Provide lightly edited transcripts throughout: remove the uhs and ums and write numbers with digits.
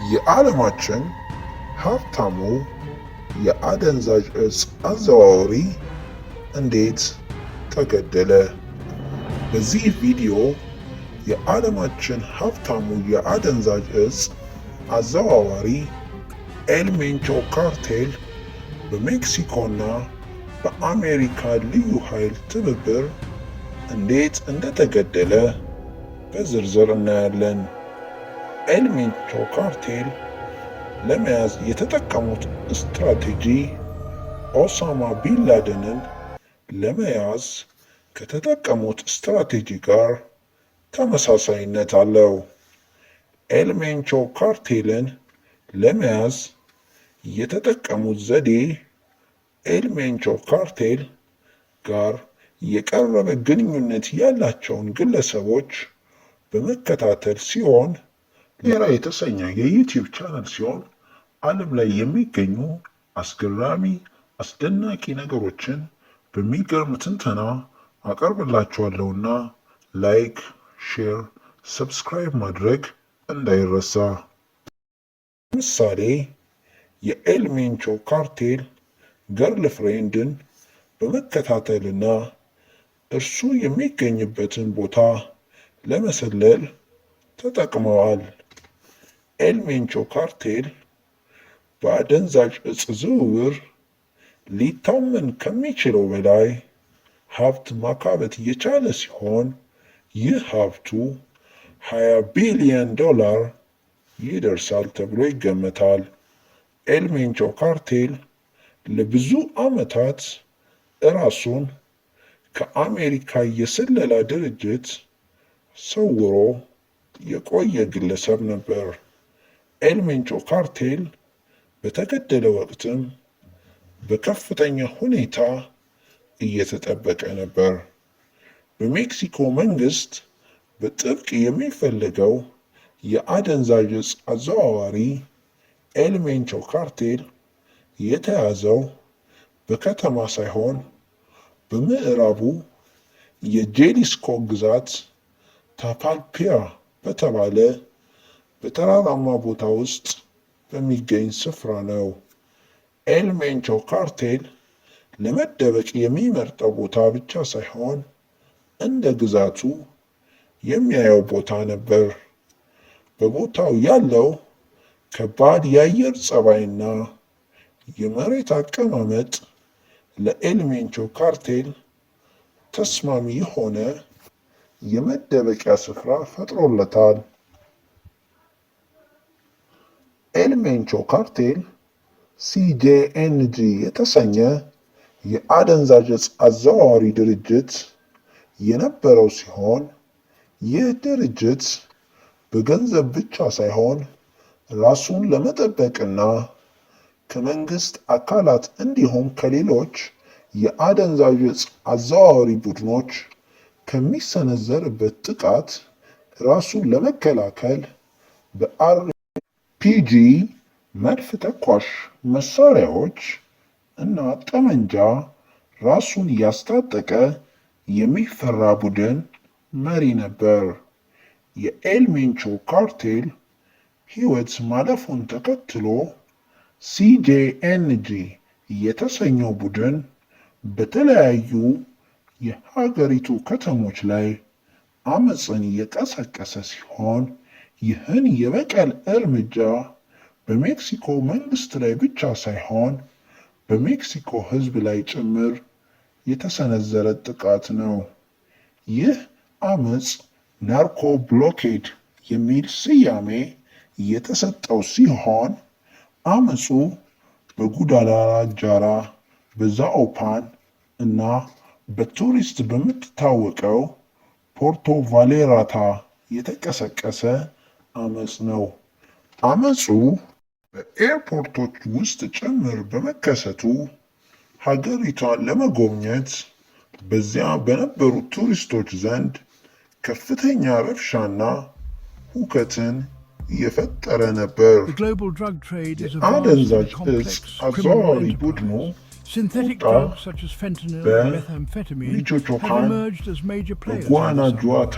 የዓለማችን ሀብታሙ የአደንዛዥ እጽ አዘዋዋሪ እንዴት ተገደለ? በዚህ ቪዲዮ የዓለማችን ሀብታሙ የአደንዛዥ እጽ አዘዋዋሪ ኤል ሜንቾ ካርቴል በሜክሲኮና በአሜሪካ ልዩ ኃይል ትብብር እንዴት እንደተገደለ በዝርዝር እናያለን። ኤል ሜንቾ ካርቴል ለመያዝ የተጠቀሙት ስትራቴጂ ኦሳማ ቢንላደንን ለመያዝ ከተጠቀሙት ስትራቴጂ ጋር ተመሳሳይነት አለው። ኤል ሜንቾ ካርቴልን ለመያዝ የተጠቀሙት ዘዴ ኤል ሜንቾ ካርቴል ጋር የቀረበ ግንኙነት ያላቸውን ግለሰቦች በመከታተል ሲሆን ሌላ የተሰኘ የዩቲዩብ ቻናል ሲሆን ዓለም ላይ የሚገኙ አስገራሚ አስደናቂ ነገሮችን በሚገርም ትንተና አቀርብላችኋለሁና ላይክ፣ ሼር፣ ሰብስክራይብ ማድረግ እንዳይረሳ። ምሳሌ የኤል ሜንቾ ካርቴል ገርል ፍሬንድን በመከታተልና እርሱ የሚገኝበትን ቦታ ለመሰለል ተጠቅመዋል። ኤል ሜንቾ ካርቴል በአደንዛዥ እጽ ዝውውር ሊታመን ከሚችለው በላይ ሀብት ማካበት የቻለ ሲሆን ይህ ሀብቱ $20 ቢሊዮን ይደርሳል ተብሎ ይገመታል። ኤል ሜንቾ ካርቴል ለብዙ ዓመታት እራሱን ከአሜሪካ የስለላ ድርጅት ሰውሮ የቆየ ግለሰብ ነበር። ኤል ሜንቾ ካርቴል በተገደለ ወቅትም በከፍተኛ ሁኔታ እየተጠበቀ ነበር። በሜክሲኮ መንግስት በጥብቅ የሚፈልገው የአደንዛዥ እጽ አዘዋዋሪ ኤል ሜንቾ ካርቴል የተያዘው በከተማ ሳይሆን በምዕራቡ የጄሊስኮ ግዛት ታፓልፒያ በተባለ በተራራማ ቦታ ውስጥ በሚገኝ ስፍራ ነው። ኤል ሜንቾ ካርቴል ለመደበቅ የሚመርጠው ቦታ ብቻ ሳይሆን እንደ ግዛቱ የሚያየው ቦታ ነበር። በቦታው ያለው ከባድ የአየር ጸባይና የመሬት አቀማመጥ ለኤል ሜንቾ ካርቴል ተስማሚ የሆነ የመደበቂያ ስፍራ ፈጥሮለታል። ኤል ሜንቾ ካርቴል ሲጄኤንጂ የተሰኘ የአደንዛዥ እጽ አዘዋዋሪ ድርጅት የነበረው ሲሆን ይህ ድርጅት በገንዘብ ብቻ ሳይሆን ራሱን ለመጠበቅና ከመንግስት አካላት እንዲሁም ከሌሎች የአደንዛዥ እጽ አዘዋዋሪ ቡድኖች ከሚሰነዘርበት ጥቃት ራሱን ለመከላከል በአርፒጂ መድፍ ተኳሽ መሳሪያዎች እና ጠመንጃ ራሱን ያስታጠቀ የሚፈራ ቡድን መሪ ነበር። የኤል ሜንቾ ካርቴል ሕይወት ማለፉን ተከትሎ ሲጄኤንጂ የተሰኘው ቡድን በተለያዩ የሀገሪቱ ከተሞች ላይ አመፅን የቀሰቀሰ ሲሆን ይህን የበቀል እርምጃ በሜክሲኮ መንግስት ላይ ብቻ ሳይሆን በሜክሲኮ ሕዝብ ላይ ጭምር የተሰነዘረ ጥቃት ነው። ይህ አመፅ ናርኮ ብሎኬድ የሚል ስያሜ የተሰጠው ሲሆን አመፁ በጉዳላጃራ፣ በዛኦፓን እና በቱሪስት በምትታወቀው ፖርቶ ቫሌራታ የተቀሰቀሰ አመፅ ነው። አመፁ በኤርፖርቶች ውስጥ ጭምር በመከሰቱ ሀገሪቷን ለመጎብኘት በዚያ በነበሩ ቱሪስቶች ዘንድ ከፍተኛ ረብሻና ሁከትን የፈጠረ ነበር። የአደንዛዥ እጽ አዘዋዋሪ ቡድኑ በሚቾቾካን፣ በጓናጁዋታ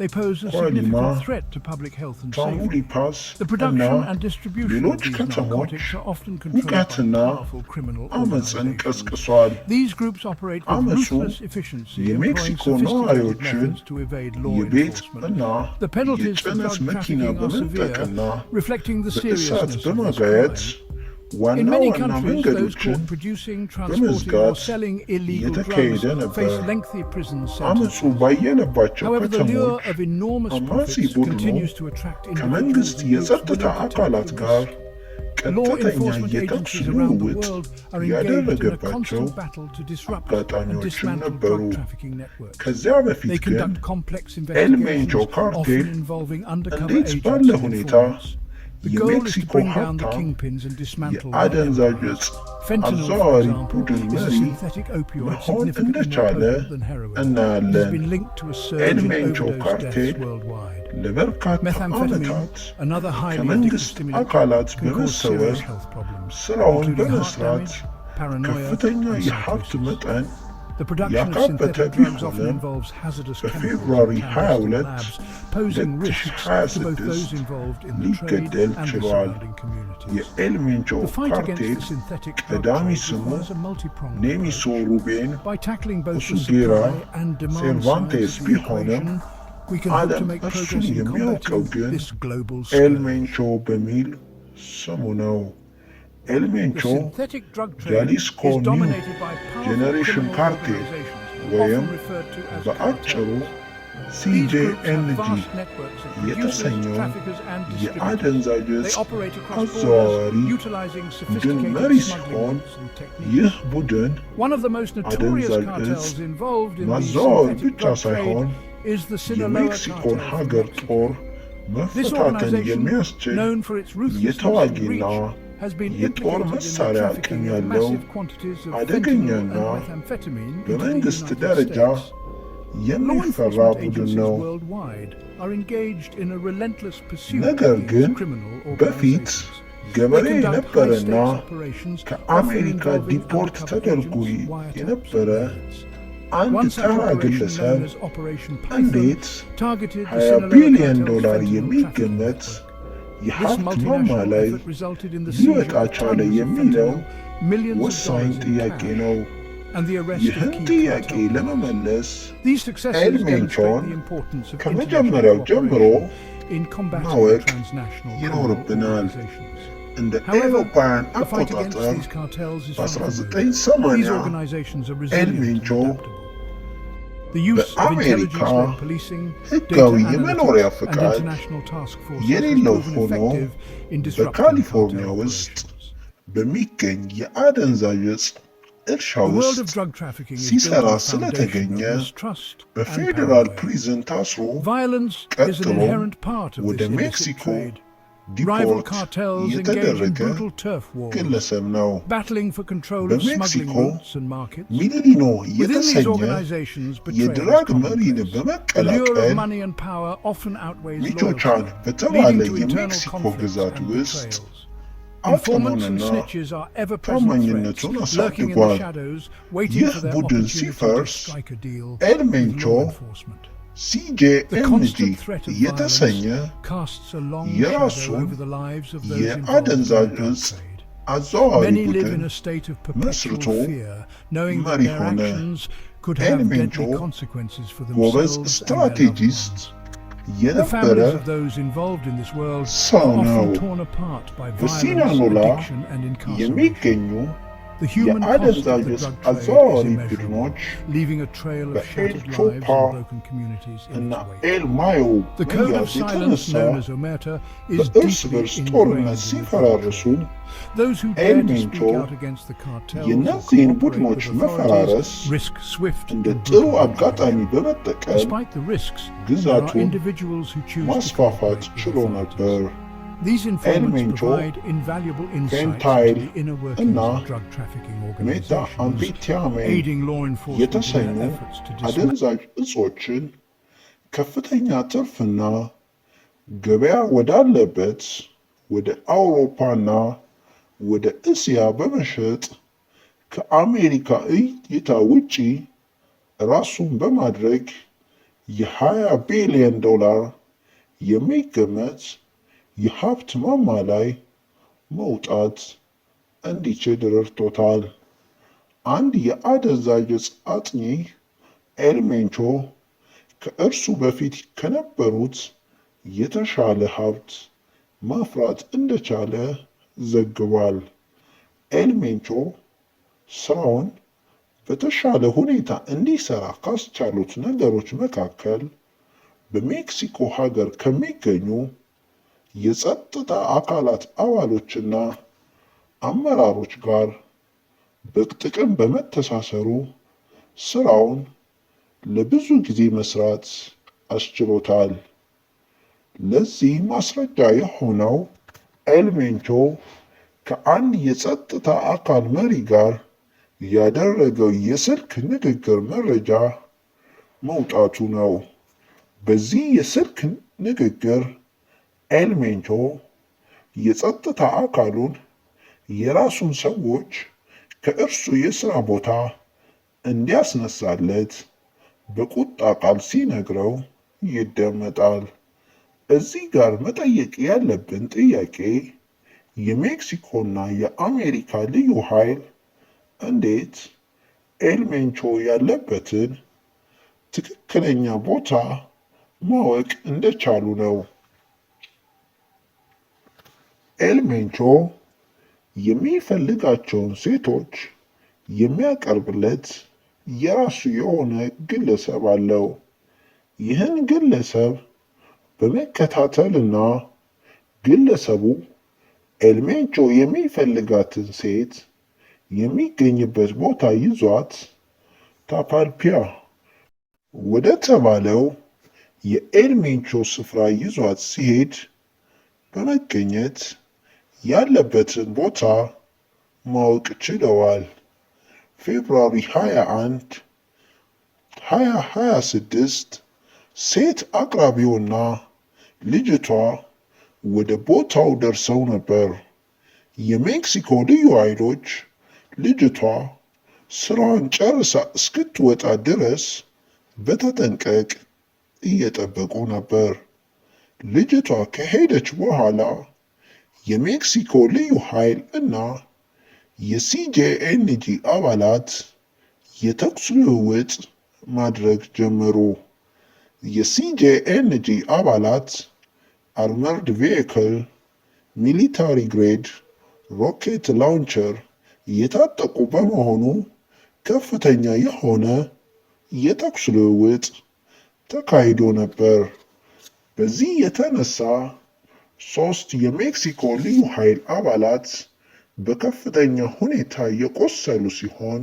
They pose a ኳሊማ፣ significant threat to public health and safety. ታሙሪፓስ The እና production and distribution of ሌሎች these ከተሞች narcotics are often controlled by ሁከትና powerful criminal አመፅን organizations. ቀስቅሷል። These groups operate with አመፁ ruthless efficiency, employing የሜክሲኮ sophisticated ነዋሪዎችን methods to evade law የቤት enforcement. እና The penalties for የጭነት drug መኪና trafficking are በመንጠቅና severe, reflecting the በእሳት seriousness of this በማጋየት crime. ዋና In many ዋና countries, those መንገዶችን caught producing, transporting, or በመዝጋት selling illegal የተካሄደ drugs ነበር። face lengthy prison አመፁ sentences. ባየነባቸው However, the lure ከተሞች of enormous አማጺ profits ቡድኑ continues to attract individuals ከመንግስት and groups የጸጥታ willing to take አካላት the ጋር risk. Law ቀጥተኛ enforcement የተኩስ agencies around the ልውውጥ world are engaged in a ያደረገባቸው constant battle to disrupt and አጋጣሚዎችም dismantle ነበሩ። drug trafficking networks. ከዚያ በፊት They ግን conduct complex ኤልሜንቾ investigations, ካርቴል often involving undercover እንዴት agents ባለ and ሁኔታ informants. The goal is to የሜክሲኮ bring down the ሀብታም kingpins and dismantle their የአደንዛዥ empires. ዕፅ Fentanyl, for አዘዋዋሪ example, ቡድን is a መሪ synthetic opioid መሆን significantly more እንደቻለ potent than heroin. It has እናያለን። been linked to a surge in ኤልሜንቾ overdose ካርቴል deaths worldwide. ለበርካታ Methamphetamine, ዓመታት another highly addictive ከመንግስት stimulant, አካላት can cause በመሰወር serious health problems, ስራውን including heart በመስራት damage, paranoia, ከፍተኛ and የሀብት psychosis. መጠን The production of ያካበተ synthetic drugs often ቢሆንም involves hazardous chemicals በፌብሩዋሪ in clandestine 22 labs, posing risks to both those 2026 involved in the trade ሊገደል and the ችሏል። surrounding communities. የኤልሜንቾ The fight against ካርቴል the synthetic drug ቀዳሚ trade ስሙ requires a multi-pronged ኔሚሶ approach. ሩቤን By tackling both the ኡሱጌራ supply and demand ሴርቫንቴስ sides of the ቢሆንም equation, we can hope to ዓለም make እርሱን progress in የሚያውቀው combating ግን this global scourge. ኤልሜንቾ በሚል ስሙ ነው። The ኤልሜንቾ synthetic drug trade ጃሊስኮ is ኒው dominated by powerful ጄኔሬሽን criminal ካርቴል organizations, ወይም often referred to as በአጭሩ cartels. These groups have ሲጄኤንጂ vast networks of producers, የተሰኘው traffickers, and distributors. የአደንዛዥ They ዕፅ operate across አዘዋዋሪ borders, utilizing ቡድን sophisticated መሪ smuggling ሲሆን routes and techniques. ይህ ቡድን One of the most notorious አደንዛዥ cartels ዕፅ involved in the ማዘዋወር synthetic ብቻ drug ሳይሆን trade is the Sinaloa የሜክሲኮን cartel from ሀገር Mexico. ጦር This መፈታተን organization, የሚያስችል known for its ruthlessness and የተዋጊና reach, has been የጦር implicated in the መሳሪያ trafficking አቅም of ያለው massive quantities of fentanyl አደገኛና and methamphetamine into the በመንግስት United ደረጃ States. Law የሚፈራ enforcement ቡድን agencies ነው። worldwide are engaged in a relentless pursuit ነገር of ግን these criminal በፊት organizations. ገበሬ They conduct የነበረና high-stakes operations, often ከአሜሪካ involving ዲፖርት undercover ተደርጎ agents, wiretaps, የነበረ and raids. አንድ One such ተራ operation ግለሰብ known as Operation Python እንዴት targeted the 20 Sinaloa ቢሊዮን cartel's ዶላር fentanyl የሚገመት trafficking network. This የሀብት ማማ multinational ላይ effort resulted in the seizure ሊወጣ of ቻለ tons of የሚለው fentanyl, millions of ወሳኝ dollars in ጥያቄ cash, ነው። and the arrest of ይህን key ጥያቄ cartel members. ለመመለስ These successes ኤልሜንቾን demonstrate the importance of ከመጀመሪያው international ጀምሮ cooperation in combating ማወቅ transnational criminal ይኖርብናል። organizations. እንደ However, ኤሮፓውያን the fight against አቆጣጠር these cartels is far from over. These በ1980 organizations are resilient and ኤልሜንቾ adaptable. The use of በአሜሪካ intelligence-led policing, data ሕጋዊ የመኖሪያ analytics, and ፈቃድ international task forces has የሌለው proven ሆኖ effective in disrupting በካሊፎርኒያ cartel ውስጥ operations. በሚገኝ የአደንዛዥ ዕፅ እርሻ The world ውስጥ of drug trafficking is built ሲሰራ on a foundation ስለተገኘ of mistrust and በፌዴራል paranoia. ፕሪዝን ታስሮ Violence is an ቀጥሎ inherent part of ወደ this illicit ሜክሲኮ trade. Rival ዲፖርት cartels engage in የተደረገ brutal turf wars, ግለሰብ ነው። battling for control of smuggling በሜክሲኮ routes and markets. ሚሊሊኖ Within these የተሰኘ organizations, betrayal is የድራግ መሪን commonplace. The lure በመቀላቀል of money and power often outweighs ሚቾቻን loyalty, በተባለ leading to internal የሜክሲኮ conflicts ግዛት and ውስጥ betrayals. Informants and አቅሙንና snitches are ever-present ታማኝነቱን threats, lurking in the አሳድጓል። shadows, waiting ይህ for their ቡድን opportunity to ሲፈርስ strike a deal with ኤልሜንቾ law enforcement. The ሲጄኤንጂ constant threat of የተሰኘ violence casts a long የራሱን shadow over the lives of those involved in የአደንዛዥ the drug ዕፅ trade. አዘዋዋሪ Many live ቡድን in a state of perpetual መስርቶ fear, knowing that መሪ their ሆነ። actions could have ኤልሜንቾ deadly consequences for ጎበዝ themselves and their loved ስትራቴጂስት ones. The የነበረ families of those involved in this world ሰው are ነው። often torn apart by violence, በሲናኖላ addiction, and incarceration. የሚገኙ The human cost of የአደንዛዥ the ዕፅ drug trade is አዘዋዋሪ immeasurable, ቡድኖች leaving a trail of shattered በኤል lives ቾፓ and broken communities in እና its wake. ኤል ማዮ The code of መያዝ silence የተነሳ known as Omerta is በእርስ deeply በርስ ingrained ጦርነት in the drug ሲፈራረሱ trade. Those who dare to ኤልሜንቾ speak out against the cartels or የእነዚህን cooperate ቡድኖች with መፈራረስ authorities risk swift እንደ and ጥሩ brutal አጋጣሚ retribution. በመጠቀም Despite the risks, there are ግዛቱን individuals who choose to ማስፋፋት cooperate with ችሎ authorities. ነበር። These informants ኤልሜንቾ provide invaluable insights ፌንታይል into the inner workings እና of drug trafficking ሜታ organizations, አምፌታሚን aiding law enforcement in የተሰኙ their efforts to dismantle. አደንዛዥ ዕፆችን ከፍተኛ ትርፍና ገበያ ወዳለበት ወደ አውሮፓና ወደ እስያ በመሸጥ ከአሜሪካ እይታ ውጪ ራሱን በማድረግ የ20 ቢሊዮን ዶላር የሚገመት የሀብት ማማ ላይ መውጣት እንዲችል ረድቶታል። አንድ የአደንዛዥ ዕፅ አጥኚ ኤልሜንቾ ከእርሱ በፊት ከነበሩት የተሻለ ሀብት ማፍራት እንደቻለ ዘግቧል። ኤልሜንቾ ስራውን በተሻለ ሁኔታ እንዲሰራ ካስቻሉት ነገሮች መካከል በሜክሲኮ ሀገር ከሚገኙ የጸጥታ አካላት አባሎችና አመራሮች ጋር በጥቅም በመተሳሰሩ ስራውን ለብዙ ጊዜ መስራት አስችሎታል። ለዚህ ማስረጃ የሆነው ኤልሜንቾ ከአንድ የጸጥታ አካል መሪ ጋር ያደረገው የስልክ ንግግር መረጃ መውጣቱ ነው። በዚህ የስልክ ንግግር ኤልሜንቾ የጸጥታ አካሉን የራሱን ሰዎች ከእርሱ የሥራ ቦታ እንዲያስነሳለት በቁጣ ቃል ሲነግረው ይደመጣል። እዚህ ጋር መጠየቅ ያለብን ጥያቄ የሜክሲኮና የአሜሪካ ልዩ ኃይል እንዴት ኤልሜንቾ ያለበትን ትክክለኛ ቦታ ማወቅ እንደቻሉ ነው። ኤልሜንቾ የሚፈልጋቸውን ሴቶች የሚያቀርብለት የራሱ የሆነ ግለሰብ አለው። ይህን ግለሰብ በመከታተልና ግለሰቡ ኤልሜንቾ የሚፈልጋትን ሴት የሚገኝበት ቦታ ይዟት ታፓልፒያ ወደ ተባለው የኤልሜንቾ ስፍራ ይዟት ሲሄድ በመገኘት ያለበትን ቦታ ማወቅ ችለዋል። ፌብሩዋሪ 21 2026 ሴት አቅራቢውና ልጅቷ ወደ ቦታው ደርሰው ነበር። የሜክሲኮ ልዩ ኃይሎች ልጅቷ ስራዋን ጨርሳ እስክትወጣ ድረስ በተጠንቀቅ እየጠበቁ ነበር። ልጅቷ ከሄደች በኋላ የሜክሲኮ ልዩ ኃይል እና የሲጄኤንጂ አባላት የተኩስ ልውውጥ ማድረግ ጀመሩ። የሲጄኤንጂ አባላት አርመርድ ቬሂክል፣ ሚሊታሪ ግሬድ ሮኬት ላውንቸር የታጠቁ በመሆኑ ከፍተኛ የሆነ የተኩስ ልውውጥ ተካሂዶ ነበር። በዚህ የተነሳ 3 የሜክሲኮ ልዩ ኃይል አባላት በከፍተኛ ሁኔታ የቆሰሉ ሲሆን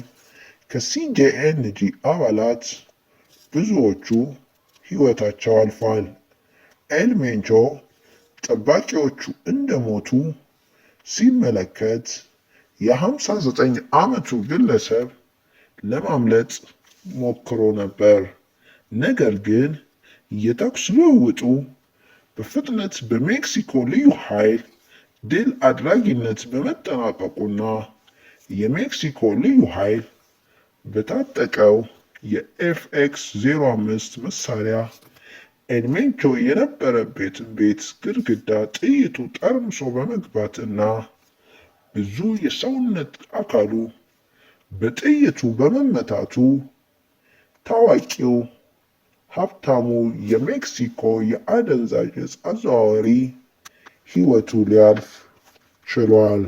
ከሲጄኤንጂ አባላት ብዙዎቹ ሕይወታቸው አልፏል። ኤልሜንቾ ጠባቂዎቹ እንደሞቱ ሲመለከት የ59 ዓመቱ ግለሰብ ለማምለጥ ሞክሮ ነበር። ነገር ግን የተኩስ ልውውጡ በፍጥነት በሜክሲኮ ልዩ ኃይል ድል አድራጊነት በመጠናቀቁና የሜክሲኮ ልዩ ኃይል በታጠቀው የኤፍኤክስ 05 መሳሪያ ኤልሜንቾ የነበረበትን ቤት ግድግዳ ጥይቱ ጠርምሶ በመግባትና ብዙ የሰውነት አካሉ በጥይቱ በመመታቱ ታዋቂው ሀብታሙ የሜክሲኮ የአደንዛዥ ዕፅ አዘዋዋሪ ሕይወቱ ሊያልፍ ችሏል።